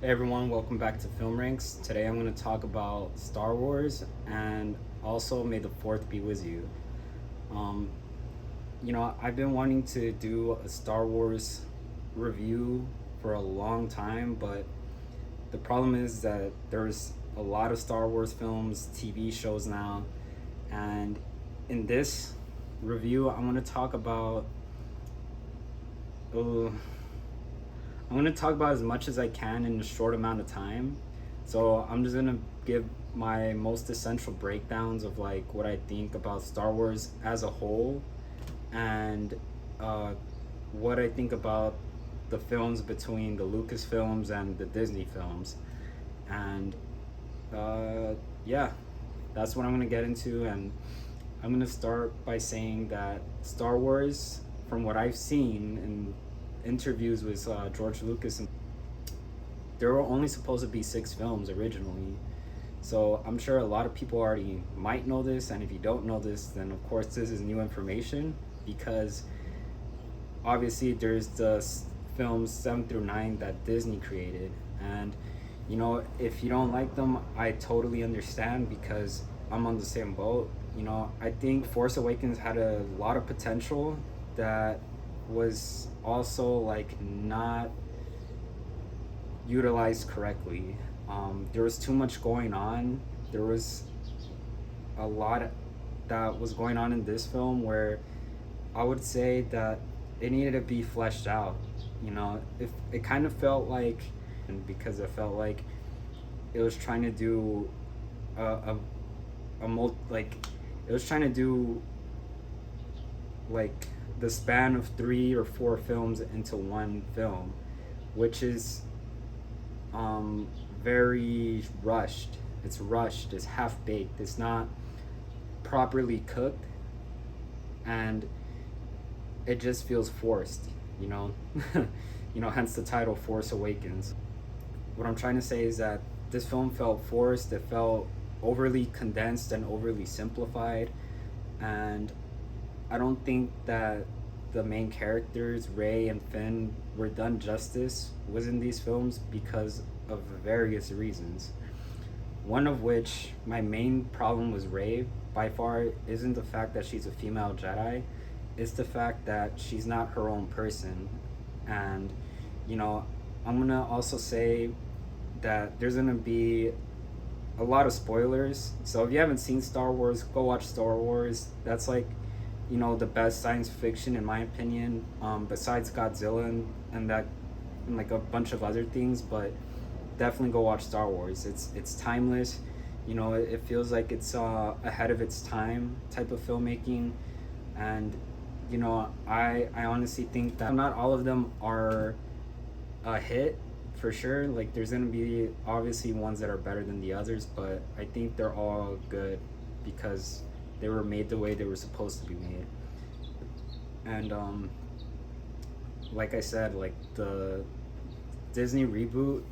Hey everyone, welcome back to Film Ranks. Today I'm going to talk about Star Wars and also May the 4th be with you. Um, I've been wanting to do a Star Wars review for a long time, but the problem is that there's a lot of Star Wars films, TV shows now, and in this review, uh, I'm gonna talk about as much as I can in a short amount of time. So I'm just gonna give my most essential breakdowns of like what I think about Star Wars as a whole, and uh, what I think about the films between the Lucasfilms and the Disney films, and yeah, that's what I'm gonna get into. And I'm gonna start by saying that Star Wars, from what I've seen in interviews with George Lucas, there were only supposed to be 6 films originally. So I'm sure a lot of people already might know this, and if you don't know this, then of course this is new information because obviously there's the films 7 through 9 that Disney created, and if you don't like them, I totally understand because I'm on the same boat. I think Force Awakens had a lot of potential that was also like not utilized correctly. There was too much going on. There was a lot that was going on in this film where I would say that it needed to be fleshed out. If it kind of felt like, and because it felt like it was trying to do like it was trying to do like the span of 3 or 4 films into one film, which is very rushed. It's rushed. It's half baked. It's not properly cooked, and it just feels forced. You know, hence the title Force Awakens. What I'm trying to say is that this film felt forced. It felt overly condensed and overly simplified, and I don't think that the main characters, Rey and Finn, were done justice within these films because of various reasons. One of which, my main problem with Rey by far isn't the fact that she's a female Jedi, it's the fact that she's not her own person. And, I'm gonna also say that there's gonna be a lot of spoilers. So if you haven't seen Star Wars, go watch Star Wars. That's like, the best science fiction in my opinion, besides Godzilla and that and like a bunch of other things. But definitely go watch Star Wars. It's timeless. It feels like it's ahead of its time type of filmmaking, and I honestly think that not all of them are a hit for sure. Like there's gonna be obviously ones that are better than the others, but I think they're all good because they were made the way they were supposed to be made. And like I said, like the Disney reboot,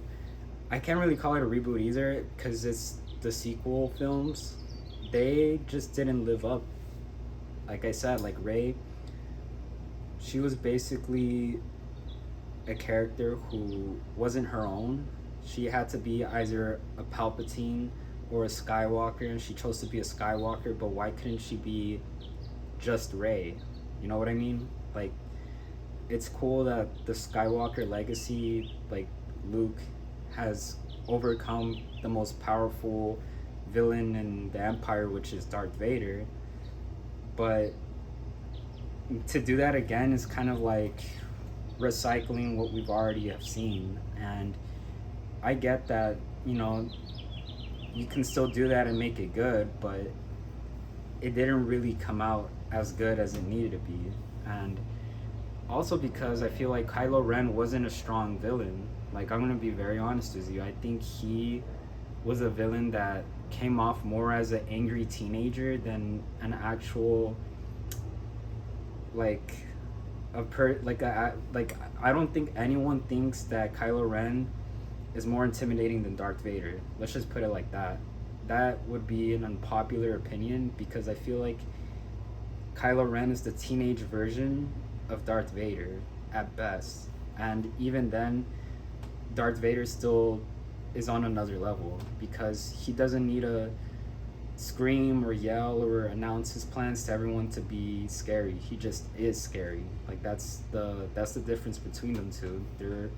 I can't really call it a reboot either because it's the sequel films. They just didn't live up. Like I said, like Rey, she was basically a character who wasn't her own. She had to be either a Palpatine or a Skywalker, and she chose to be a Skywalker, but why couldn't she be just Rey? You know what I mean? Like, it's cool that the Skywalker legacy, like Luke, has overcome the most powerful villain in the Empire, which is Darth Vader. But to do that again is kind of like recycling what we've already have seen. And I get that, you can still do that and make it good, but it didn't really come out as good as it needed to be. And also because I feel like Kylo Ren wasn't a strong villain. Like, I'm gonna be very honest with you. I think he was a villain that came off more as an angry teenager than an actual like like I don't think anyone thinks that Kylo Ren is more intimidating than Darth Vader. Let's just put it like that. That would be an unpopular opinion because I feel like Kylo Ren is the teenage version of Darth Vader at best. And even then, Darth Vader still is on another level because he doesn't need to scream or yell or announce his plans to everyone to be scary. He just is scary. Like that's the difference between them two. They're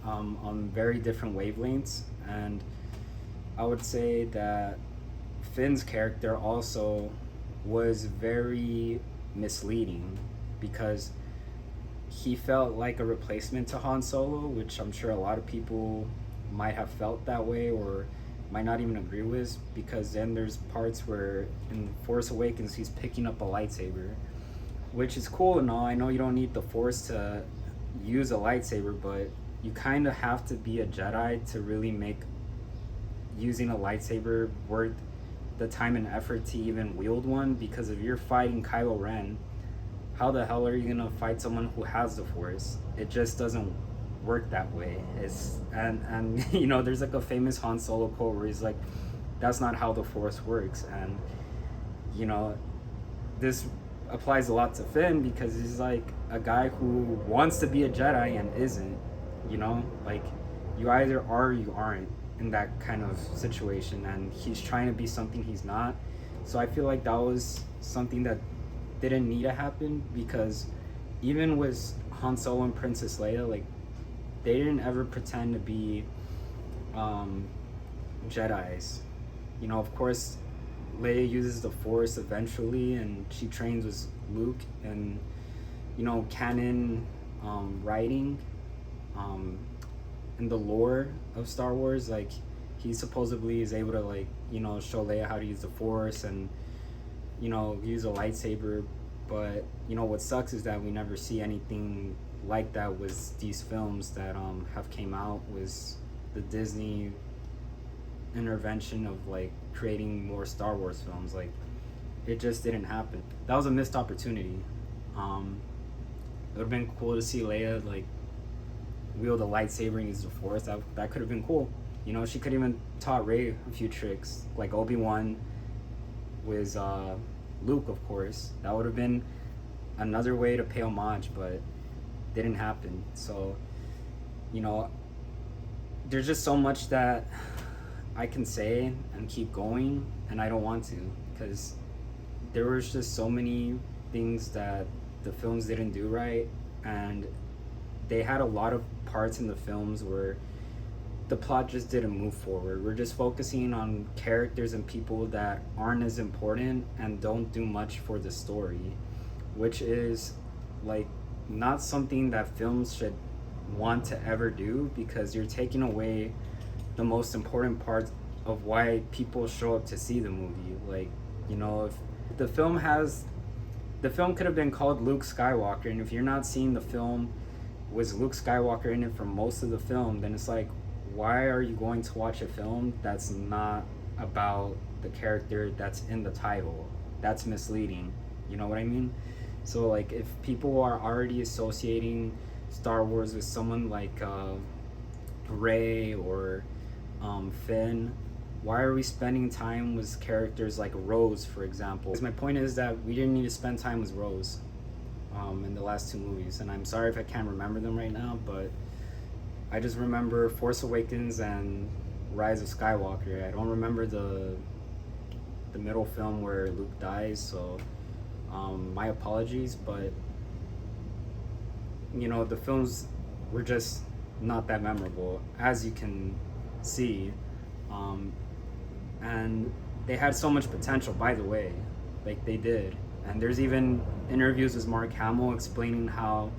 on very different wavelengths, and I would say that Finn's character also was very misleading because he felt like a replacement to Han Solo, which I'm sure a lot of people might have felt that way or might not even agree with, because then there's parts where in Force Awakens he's picking up a lightsaber, which is cool and all. I know you don't need the Force to use a lightsaber, but you kind of have to be a Jedi to really make using a lightsaber worth the time and effort to even wield one, because if you're fighting Kylo Ren, how the hell are you gonna fight someone who has the Force? It just doesn't work that way. It's and you know, there's like a famous Han Solo quote where he's like, "That's not how the Force works." And you know, this applies a lot to Finn because he's like a guy who wants to be a Jedi and isn't. You know, like you either are or you aren't in that kind of situation, and he's trying to be something he's not. So I feel like that was something that didn't need to happen, because even with Han Solo and Princess Leia, like they didn't ever pretend to be Jedis. You know, of course, Leia uses the Force eventually, and she trains with Luke, and you know, canon writing in the lore of Star Wars, like he supposedly is able to, like, you know, show Leia how to use the Force and, you know, use a lightsaber. But you know what sucks is that we never see anything like that with these films that have came out with the Disney intervention of like creating more Star Wars films. Like it just didn't happen. That was a missed opportunity. It would have been cool to see Leia like wield a lightsaber and use the Force. That could have been cool. You know, she could even taught Rey a few tricks, like Obi-Wan with Luke, of course. That would have been another way to pay homage, but didn't happen. So, you know, there's just so much that I can say and keep going, and I don't want to, because there was just so many things that the films didn't do right, and they had a lot of parts in the films where the plot just didn't move forward. We're just focusing on characters and people that aren't as important and don't do much for the story, which is like not something that films should want to ever do, because you're taking away the most important part of why people show up to see the movie. Like, you know, if the film could have been called Luke Skywalker, and if you're not seeing the film with Luke Skywalker in it for most of the film, then it's like, why are you going to watch a film that's not about the character that's in the title? That's misleading. You know what I mean? So like, if people are already associating Star Wars with someone like Rey or Finn, why are we spending time with characters like Rose, for example? Because my point is that we didn't need to spend time with Rose in the last two movies, and I'm sorry if I can't remember them right now, but I just remember Force Awakens and Rise of Skywalker. I don't remember the middle film where Luke dies, so my apologies, but you know, the films were just not that memorable, as you can see, and they had so much potential, by the way, like they did. And there's even interviews with Mark Hamill explaining how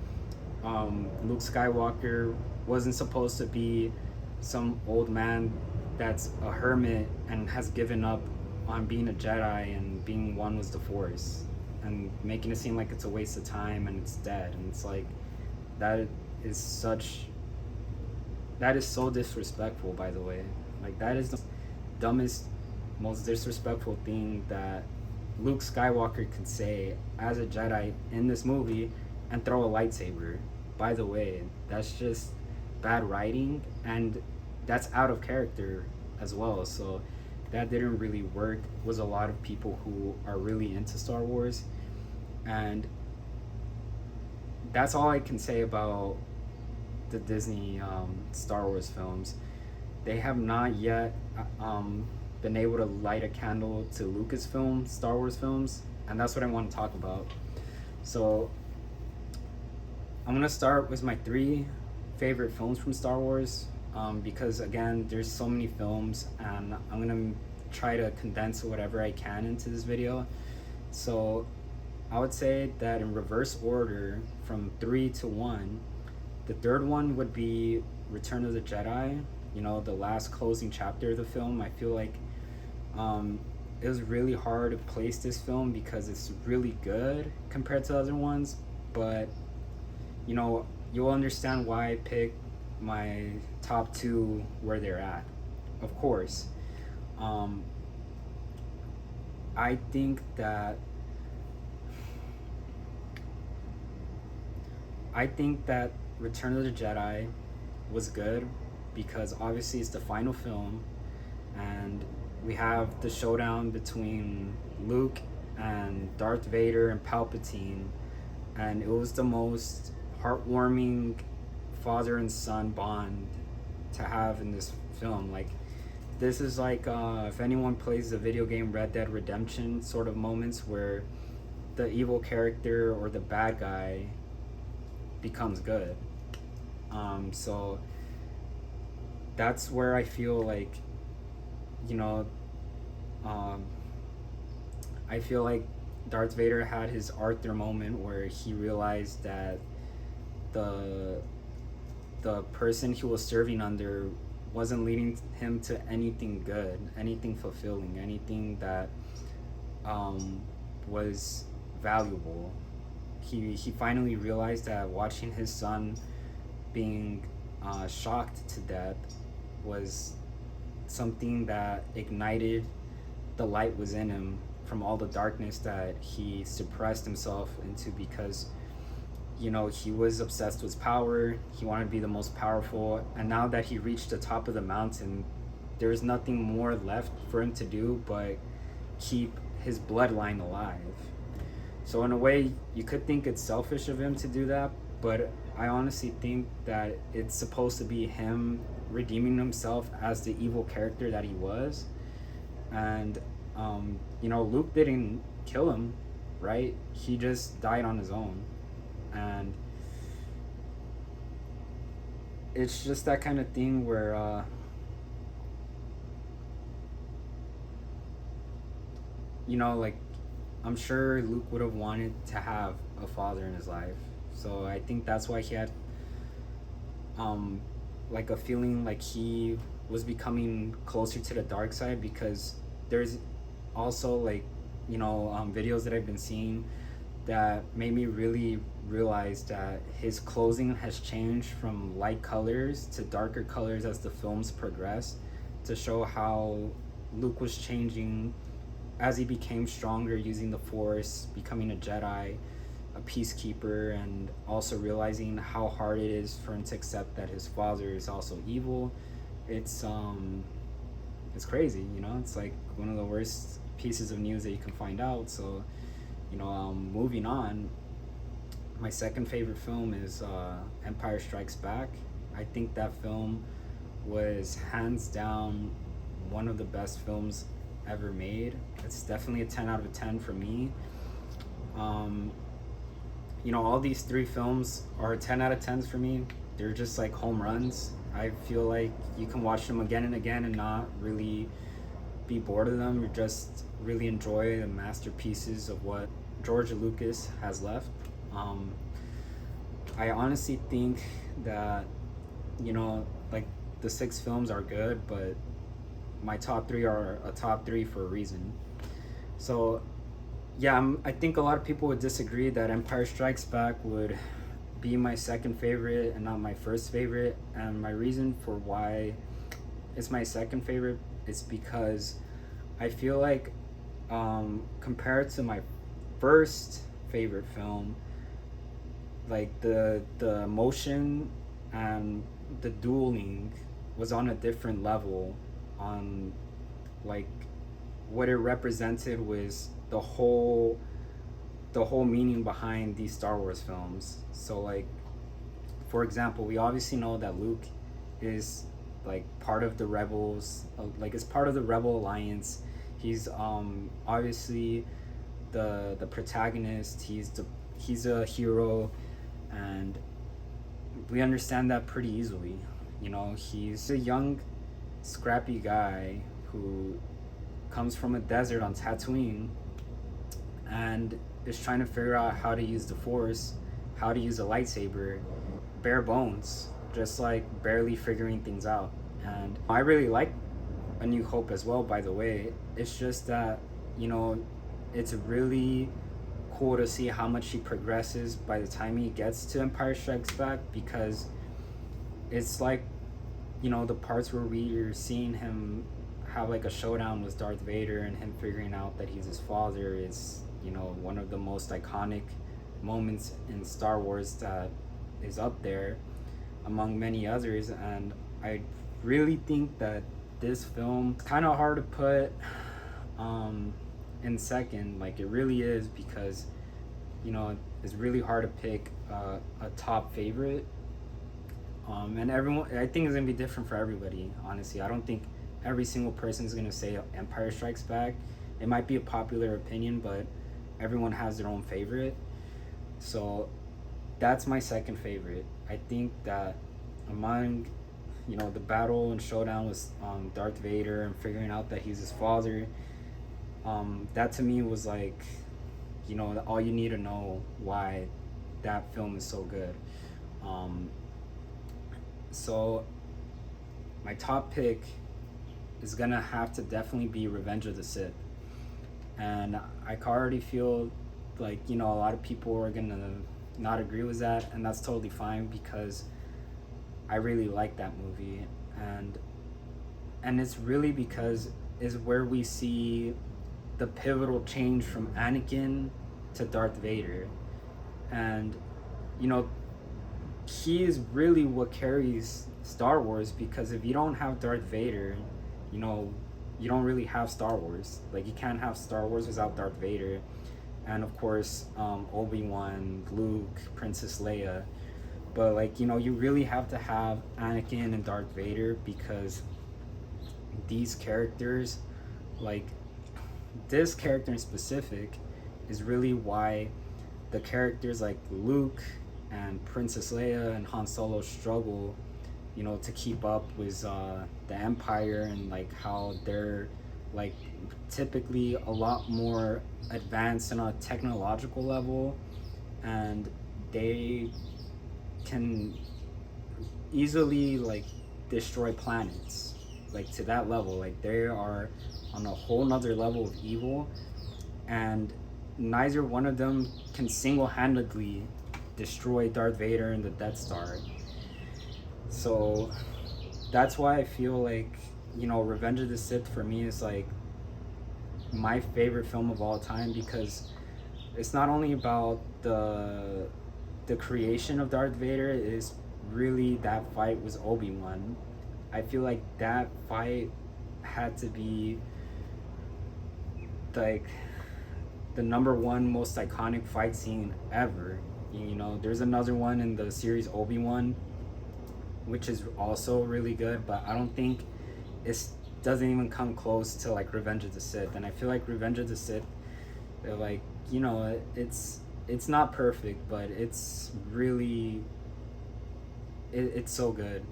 Luke Skywalker wasn't supposed to be some old man that's a hermit and has given up on being a Jedi and being one with the Force, and making it seem like it's a waste of time and it's dead. And it's like, that is so disrespectful, by the way. Like, that is the dumbest, most disrespectful thing that Luke Skywalker could say as a Jedi in this movie, and throw a lightsaber. By the way, that's just bad writing, and that's out of character as well. So that didn't really work with a lot of people who are really into Star Wars. And that's all I can say about the Disney Star Wars films, they have not yet been able to light a candle to Lucasfilm Star Wars films, and that's what I want to talk about. So I'm gonna start with my three favorite films from Star Wars, because again, there's so many films, and I'm gonna try to condense whatever I can into this video. So I would say that in reverse order from 3 to 1, the third one would be Return of the Jedi. You know, the last closing chapter of the film. I feel like it was really hard to place this film because it's really good compared to other ones, but you know, you'll understand why I picked my top two where they're at. Of course, I think that Return of the Jedi was good because obviously it's the final film, and we have the showdown between Luke and Darth Vader and Palpatine, and it was the most heartwarming father and son bond to have in this film. Like, this is like if anyone plays the video game Red Dead Redemption, sort of moments where the evil character or the bad guy becomes good. So that's where I feel like, you know, I feel like Darth Vader had his Arthur moment where he realized that the person he was serving under wasn't leading him to anything good, anything fulfilling, anything that was valuable. He finally realized that watching his son being shocked to death was something that ignited the light was in him from all the darkness that he suppressed himself into, because you know, he was obsessed with power. He wanted to be the most powerful, and now that he reached the top of the mountain, there's nothing more left for him to do but keep his bloodline alive. So in a way, you could think it's selfish of him to do that, but I honestly think that it's supposed to be him redeeming himself as the evil character that he was. And you know, Luke didn't kill him, right? He just died on his own. And it's just that kind of thing where you know, like, I'm sure Luke would have wanted to have a father in his life. So I think that's why he had like a feeling like he was becoming closer to the dark side, because there's also, like, you know, videos that I've been seeing that made me really realize that his clothing has changed from light colors to darker colors as the films progressed, to show how Luke was changing as he became stronger using the Force, becoming a Jedi, a peacekeeper, and also realizing how hard it is for him to accept that his father is also evil. It's crazy, you know. It's like one of the worst pieces of news that you can find out. So, you know, moving on, my second favorite film is Empire Strikes Back. I think that film was hands down one of the best films ever made. It's definitely a 10 out of 10 for me. You know, all these three films are 10 out of 10s for me. They're just like home runs. I feel like you can watch them again and again and not really be bored of them. You just really enjoy the masterpieces of what George Lucas has left. I honestly think that, you know, like, the 6 films are good, but my top 3 are a top 3 for a reason. So yeah, I think a lot of people would disagree that Empire Strikes Back would be my second favorite and not my first favorite. And my reason for why it's my second favorite is because I feel like, compared to my first favorite film, like the emotion and the dueling was on a different level, on like what it represented was the whole meaning behind these Star Wars films. So like, For example, we obviously know that Luke is like part of the rebels, like is part of the Rebel Alliance. He's obviously the protagonist. He's a hero, and we understand that pretty easily. You know, he's a young, scrappy guy who comes from a desert on Tatooine and is trying to figure out how to use the Force, how to use a lightsaber, bare bones, just like barely figuring things out. And I really like A New Hope as well, by the way. It's just that, you know, it's really cool to see how much he progresses by the time he gets to Empire Strikes Back, because it's like, you know, the parts where we're seeing him have like a showdown with Darth Vader and him figuring out that he's his father is, you know, one of the most iconic moments in Star Wars that is up there among many others. And I really think that this film is kind of hard to put in second. Like, it really is, because, you know, it's really hard to pick a top favorite. And everyone, I think it's gonna be different for everybody. Honestly, I don't think every single person is gonna say Empire Strikes Back. It might be a popular opinion, but everyone has their own favorite. So that's my second favorite. I think that among, you know, the battle and showdown with Darth Vader and figuring out that he's his father, that to me was like, you know, all you need to know why that film is so good. So my top pick is gonna have to definitely be Revenge of the Sith. And I already feel like, you know, a lot of people are gonna not agree with that, and that's totally fine, because I really like that movie. And it's really because is where we see the pivotal change from Anakin to Darth Vader. And, you know, he is really what carries Star Wars, because if you don't have Darth Vader, you know, you don't really have Star Wars. Like, you can't have Star Wars without Darth Vader. And of course, Obi-Wan, Luke, Princess Leia. But, like, you know, you really have to have Anakin and Darth Vader, because these characters, like, this character in specific is really why the characters like Luke and Princess Leia and Han Solo struggle, you know, to keep up with the Empire, and like how they're like typically a lot more advanced on a technological level, and they can easily like destroy planets, like to that level. Like, they are on a whole nother level of evil, and neither one of them can single-handedly destroy Darth Vader and the Death Star. So that's why I feel like, you know, Revenge of the Sith for me is like my favorite film of all time, because it's not only about the creation of Darth Vader, it is really that fight with Obi-Wan. I feel like that fight had to be like the number one most iconic fight scene ever. You know, there's another one in the series Obi-Wan, which is also really good, but I don't think it doesn't even come close to like Revenge of the Sith. And I feel like Revenge of the Sith, like, you know, it's not perfect, but it's really it's so good.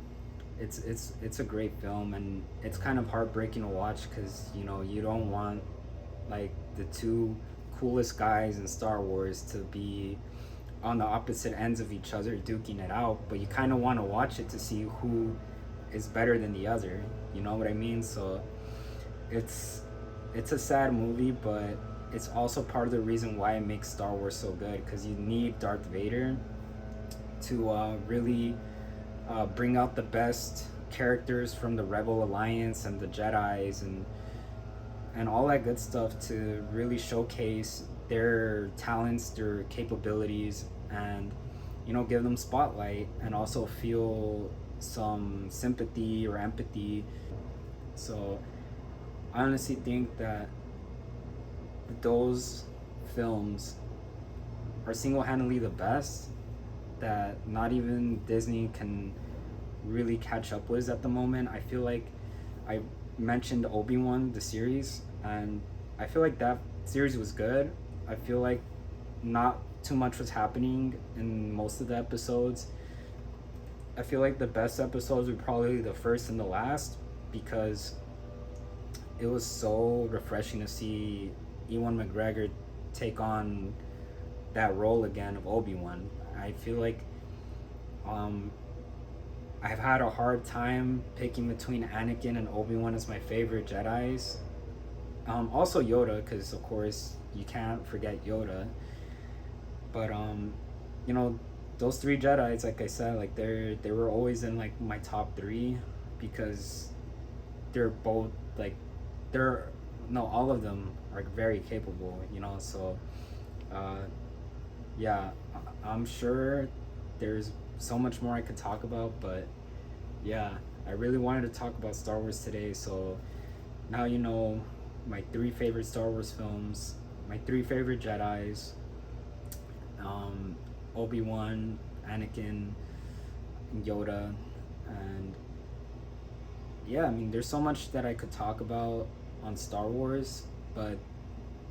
It's a great film, and it's kind of heartbreaking to watch, because, you know, you don't want like the two coolest guys in Star Wars to be on the opposite ends of each other duking it out, but you kind of want to watch it to see who is better than the other, you know what I mean? So it's a sad movie, but it's also part of the reason why it makes Star Wars so good, because you need Darth Vader to really bring out the best characters from the Rebel Alliance and the Jedis and all that good stuff, to really showcase their talents, their capabilities, and, you know, give them spotlight, and also feel some sympathy or empathy. So I honestly think that those films are single-handedly the best, that not even Disney can really catch up with at the moment. I feel like I mentioned Obi-Wan, the series, and I feel like that series was good. I feel like not too much was happening in most of the episodes. I feel like the best episodes were probably the first and the last, because it was so refreshing to see Ewan McGregor take on that role again of Obi-Wan. I feel like um, I've had a hard time picking between Anakin and Obi-Wan as my favorite Jedis. Also Yoda, because of course you can't forget Yoda. But you know, those three Jedi's, like I said, like they were always in like my top three, because they're both like they're no all of them are very capable. You know, so uh, yeah, I'm sure there's so much more I could talk about, but yeah, I really wanted to talk about Star Wars today, so now you know my three favorite Star Wars films, my three favorite Jedi's, um, Obi-Wan, Anakin, Yoda, and yeah, I mean, there's so much that I could talk about on Star Wars, but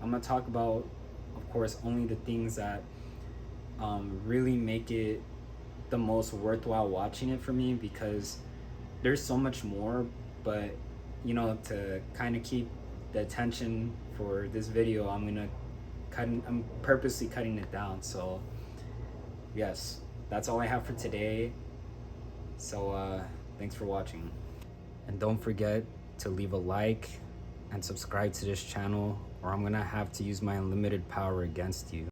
I'm gonna talk about, of course, only the things that really make it the most worthwhile watching it for me, because there's so much more, but you know, to kind of keep the attention for this video, I'm purposely cutting it down. So yes, that's all I have for today. So thanks for watching, and don't forget to leave a like and subscribe to this channel, or I'm gonna have to use my unlimited power against you.